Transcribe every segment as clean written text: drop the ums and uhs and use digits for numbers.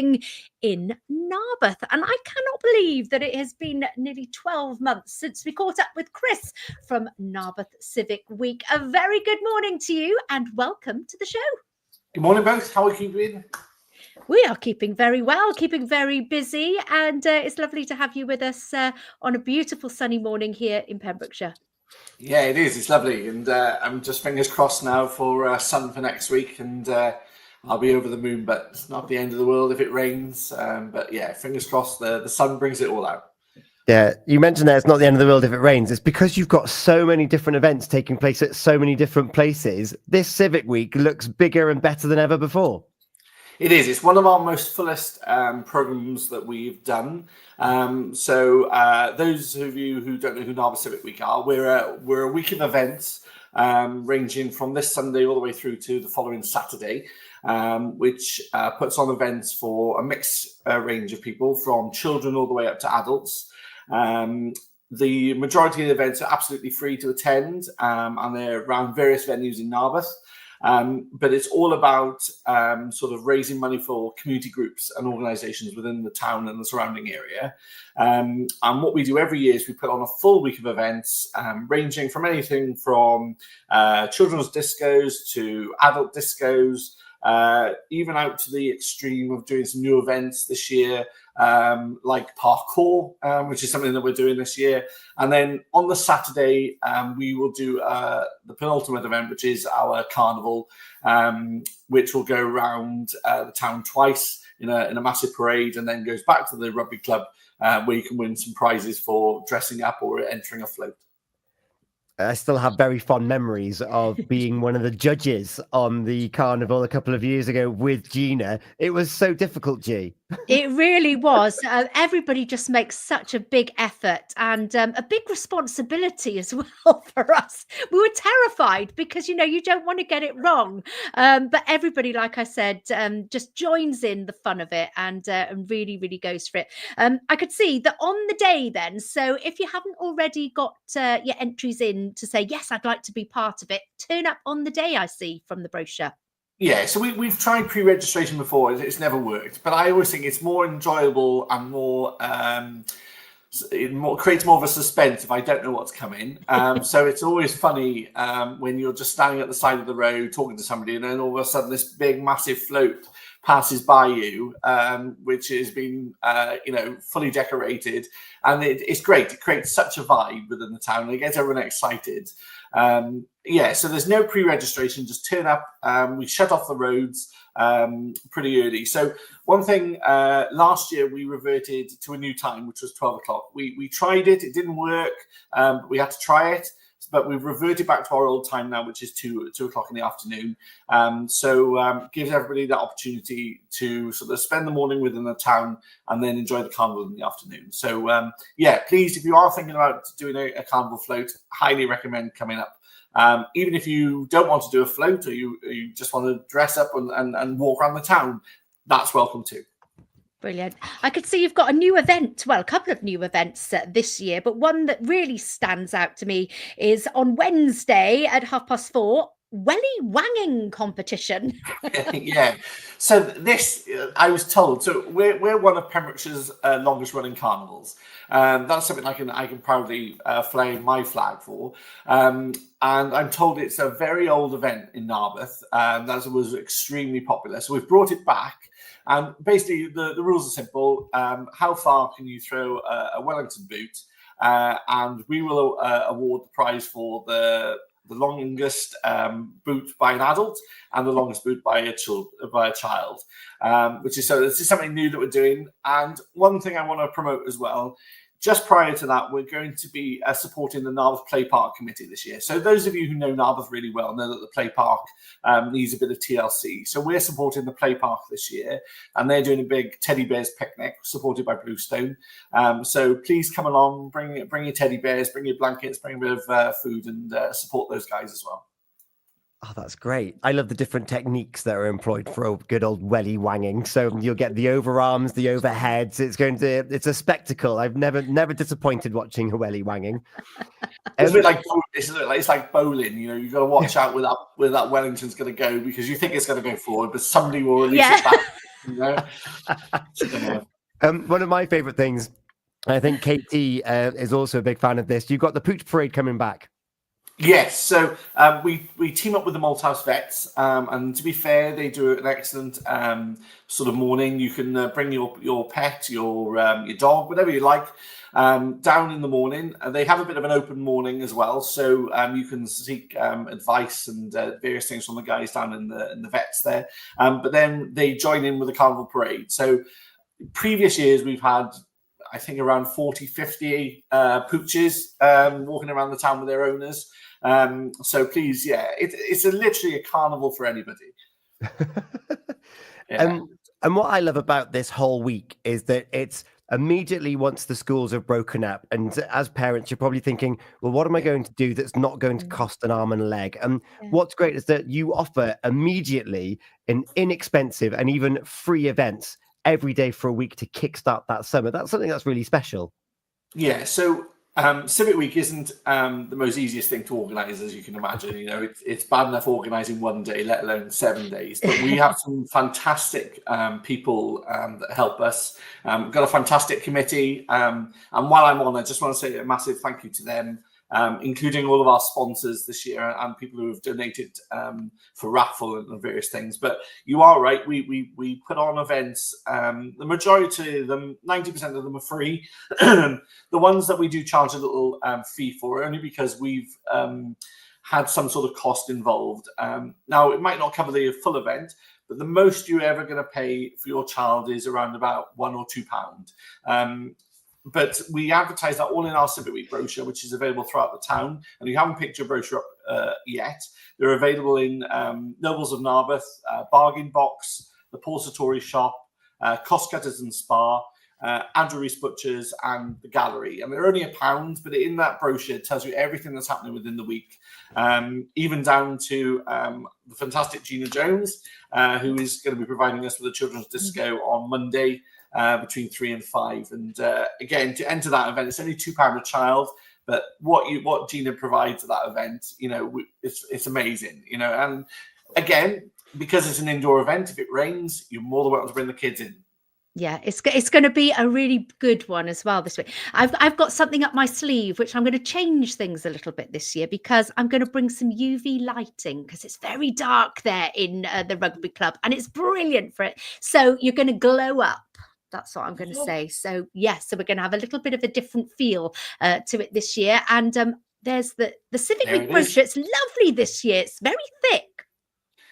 living in Narberth. And I cannot believe that it has been nearly 12 months since we caught up with Chris from Narberth Civic Week. A very good morning to you and welcome to the show. Good morning, both. How are you keeping? We are keeping very well, keeping very busy, and it's lovely to have you with us on a beautiful sunny morning here in Pembrokeshire. Yeah, it is. It's lovely, and I'm just fingers crossed now for sun for next week, and I'll be over the moon. But it's not the end of the world if it rains. But yeah, fingers crossed. The sun brings it all out. Yeah, you mentioned that it's not the end of the world if it rains. It's because you've got so many different events taking place at so many different places. This Civic Week looks bigger and better than ever before. It is. It's one of our most fullest programs that we've done. So those of you who don't know who Narberth Civic Week are, we're a week of events ranging from this Sunday all the way through to the following Saturday, which puts on events for a mixed range of people, from children all the way up to adults. The majority of the events are absolutely free to attend, and they're around various venues in Narberth. But it's all about sort of raising money for community groups and organisations within the town and the surrounding area. And what we do every year is we put on a full week of events, ranging from anything from children's discos to adult discos, even out to the extreme of doing some new events this year, like parkour, which is something that we're doing this year. And then on the Saturday, we will do the penultimate event, which is our carnival, which will go around the town twice in a massive parade, and then goes back to the rugby club, where you can win some prizes for dressing up or entering a float. I still have very fond memories of being one of the judges on the carnival a couple of years ago with Gina. It was so difficult, G. It really was. Everybody just makes such a big effort and a big responsibility as well for us. We were terrified because, you don't want to get it wrong. But everybody, like I said, just joins in the fun of it and really, really goes for it. I could see that on the day then. So if you haven't already got your entries in to say, yes, I'd like to be part of it, turn up on the day, I see from the brochure. Yeah, so we've tried pre-registration before. It's never worked, but I always think it's more enjoyable and more creates more of a suspense if I don't know what's coming. So it's always funny when you're just standing at the side of the road talking to somebody, and then all of a sudden this big massive float passes by you, which has been fully decorated, and it's great. It creates such a vibe within the town. It gets everyone excited. So there's no pre-registration, just turn up. We shut off the roads pretty early. So one thing, last year we reverted to a new time, which was 12 o'clock. We tried it didn't work, but we had to try it. But we've reverted back to our old time now, which is 2 o'clock in the afternoon. So gives everybody that opportunity to sort of spend the morning within the town and then enjoy the carnival in the afternoon. So please, if you are thinking about doing a carnival float, highly recommend coming up. Even if you don't want to do a float, or you just want to dress up and walk around the town, that's welcome too. Brilliant. I could see you've got a new event, well, a couple of new events this year, but one that really stands out to me is on Wednesday at 4:30, welly wanging competition. Yeah. So this, I was told, so we're one of Pembrokeshire's longest running carnivals. That's something I can proudly fly my flag for. And I'm told it's a very old event in Narberth, and that was extremely popular. So we've brought it back. And basically, the rules are simple. How far can you throw a Wellington boot? And we will award the prize for the longest boot by an adult and the longest boot by a child. This is something new that we're doing. And one thing I want to promote as well. Just prior to that, we're going to be supporting the Narberth Play Park Committee this year. So those of you who know Narberth really well know that the Play Park needs a bit of TLC. So we're supporting the Play Park this year, and they're doing a big teddy bears picnic supported by Bluestone. So please come along, bring your teddy bears, bring your blankets, bring a bit of food, and support those guys as well. Oh, that's great. I love the different techniques that are employed for a good old welly wanging. So you'll get the overarms, the overheads. It's a spectacle. I've never disappointed watching a welly wanging. It's a bit like it's like bowling. You've got to watch out where that Wellington's going to go, because you think it's going to go forward, but somebody will release it back You know? So, One of my favorite things, I think Katie is also a big fan of this. You've got the Pooch Parade coming back. yes, so we team up with the Malthouse Vets, and to be fair, they do an excellent sort of morning. You can bring your pet, your dog, whatever you like, down in the morning. They have a bit of an open morning as well, so you can seek advice and various things from the guys down in the vets there. But then they join in with the carnival parade. So previous years we've had, I think, around 40, 50 pooches walking around the town with their owners. So please, it's literally a carnival for anybody. Yeah. And what I love about this whole week is that it's immediately once the schools have broken up, and as parents, you're probably thinking, well, what am I going to do that's not going to cost an arm and a leg? And what's great is that you offer immediately an inexpensive and even free events every day for a week to kickstart that summer. That's something that's really special. Yeah, so Civic Week isn't the most easiest thing to organise, as you can imagine. You know, it's bad enough organising one day, let alone 7 days. But we have some fantastic people that help us. We've got a fantastic committee. And while I'm on, I just want to say a massive thank you to them, including all of our sponsors this year and people who have donated for raffle and various things. But you are right, we put on events. The majority of them, 90% of them are free. The ones that we do charge a little fee for, only because we've had some sort of cost involved. Now, it might not cover the full event, but the most you're ever going to pay for your child is around about £1 or £2. But we advertise that all in our Civic Week brochure, which is available throughout the town. And you haven't picked your brochure up yet. They're available in Nobles of Narberth, Bargain Box, the Portatori Shop, Cost Cutters and Spa, Andrew Rees Butchers, and the Gallery. And they're only £1, but in that brochure it tells you everything that's happening within the week, even down to the fantastic Gina Jones, who is going to be providing us with a children's disco on Monday, between 3 and 5. And again, to enter that event, it's only £2 a child, but what Gina provides at that event, you know, it's amazing, you know. And again, because it's an indoor event, if it rains, you're more than welcome to bring the kids in. Yeah, it's going to be a really good one as well this week. I've got something up my sleeve, which I'm going to change things a little bit this year, because I'm going to bring some UV lighting, because it's very dark there in the rugby club, and it's brilliant for it. So you're going to glow up. That's what I'm going to say. So yes, so we're going to have a little bit of a different feel to it this year. And there's the Civic Week brochure. It's lovely this year. It's very thick.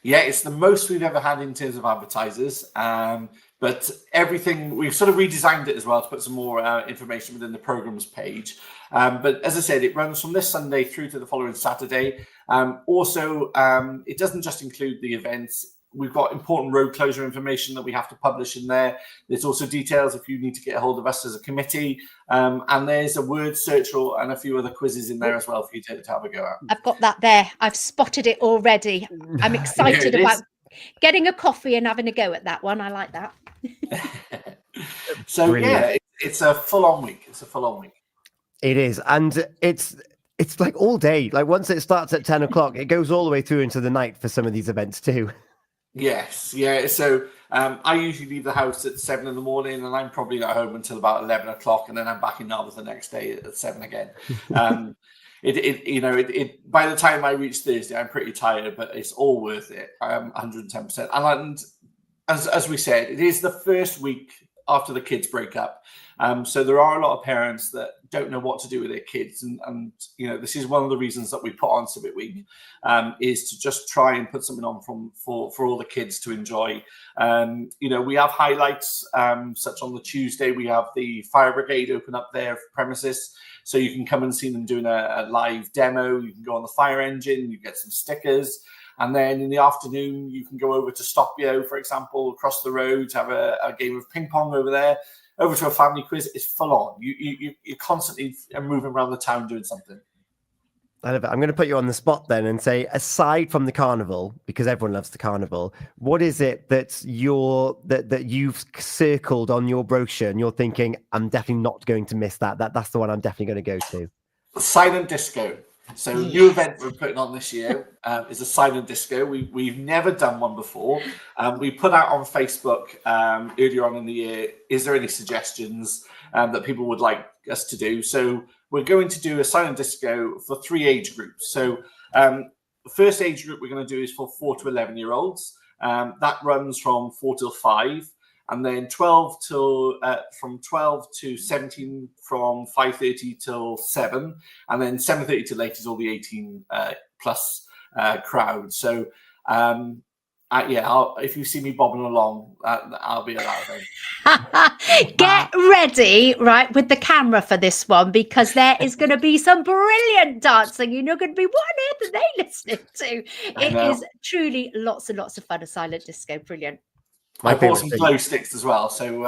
Yeah, it's the most we've ever had in terms of advertisers. But everything, we've sort of redesigned it as well to put some more information within the programmes page. But as I said, it runs from this Sunday through to the following Saturday. Also, it doesn't just include the events. We've got important road closure information that we have to publish in there. There's also details if you need to get a hold of us as a committee. And there's a word search and a few other quizzes in there as well for you to have a go at. I've got that there. I've spotted it already. I'm excited about getting a coffee and having a go at that one. I like that. So brilliant. It's a full-on week. It's a full-on week. It is. And it's like all day. Like once it starts at 10 o'clock, it goes all the way through into the night for some of these events too. Yes, yeah. So I usually leave the house at 7 in the morning, and I'm probably not home until about 11 o'clock, and then I'm back in Narberth the next day at 7 again. By the time I reach Thursday, I'm pretty tired, but it's all worth it. 110%. And as we said, it is the first week after the kids break up. So there are a lot of parents that don't know what to do with their kids. And you know, this is one of the reasons that we put on Civic Week, is to just try and put something on for all the kids to enjoy. You know, we have highlights, such on the Tuesday, we have the fire brigade open up their premises. So you can come and see them doing a live demo. You can go on the fire engine, you get some stickers. And then in the afternoon, you can go over to Stopio, for example, across the road, have a game of ping pong over there, over to a family quiz. It's full on. You're constantly moving around the town doing something. I love it. I'm going to put you on the spot then and say, aside from the carnival, because everyone loves the carnival, what is it that you've circled on your brochure and you're thinking, I'm definitely not going to miss that? That's the one I'm definitely going to go to. Silent disco. So new event we're putting on this year is a silent disco. We've never done one before. We put out on Facebook earlier on in the year, is there any suggestions that people would like us to do? So we're going to do a silent disco for 3 age groups. So the first age group we're going to do is for 4 to 11-year-olds. That runs from 4 till 5. And then 12 till from 12 to 17 from 5:30 till 7, and then 7:30 till 8 is all the 18 plus crowd. So if you see me bobbing along, I'll be at that event. Get ready, right, with the camera for this one, because there is going to be some brilliant dancing. You're not going to be, what on earth are they listening to? It is truly lots and lots of fun. A silent disco, brilliant. I bought some glow sticks as well, so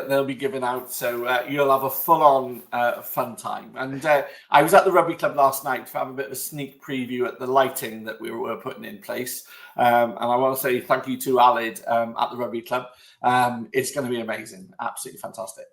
they'll be given out. So you'll have a full-on fun time. And I was at the rugby club last night to have a bit of a sneak preview at the lighting that we were putting in place. And I want to say thank you to Alid at the rugby club. It's going to be amazing, absolutely fantastic.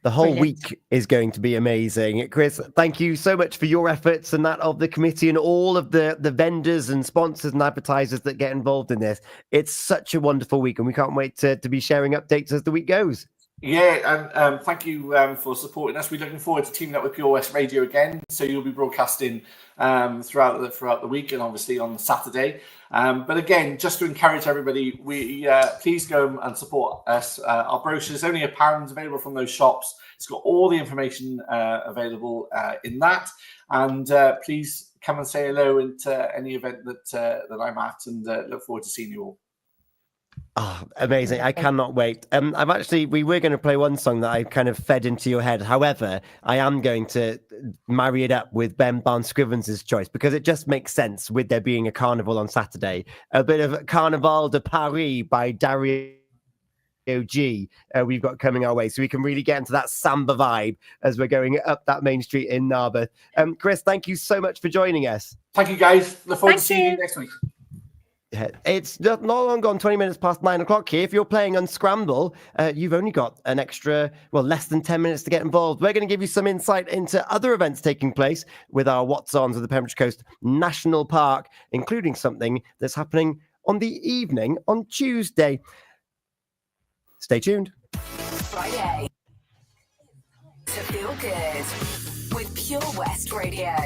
The whole week is going to be amazing. Chris, thank you so much for your efforts and that of the committee and all of the vendors and sponsors and advertisers that get involved in this. It's such a wonderful week, and we can't wait to be sharing updates as the week goes. Yeah, and thank you for supporting us. We're looking forward to teaming up with Pure West Radio again. So you'll be broadcasting throughout the week and obviously on Saturday. But again, just to encourage everybody, we please go and support us. Our brochure is only £1 available from those shops. It's got all the information available in that. And please come and say hello at any event that I'm at, and look forward to seeing you all. Oh, amazing. I cannot wait. We were going to play one song that I kind of fed into your head. However, I am going to marry it up with Ben Barnes-Scrivens' choice, because it just makes sense with there being a carnival on Saturday. A bit of Carnaval de Paris by Dario G we've got coming our way, so we can really get into that samba vibe as we're going up that main street in Narberth. Chris, thank you so much for joining us. Thank you, guys. Look forward to seeing you next week. It's not long gone 20 minutes past 9 o'clock here. If you're playing Unscramble, you've only got an extra, less than 10 minutes to get involved. We're going to give you some insight into other events taking place with our What's Ons of the Pembrokeshire Coast National Park, including something that's happening on the evening on Tuesday. Stay tuned. Friday to feel good with Pure West Radio.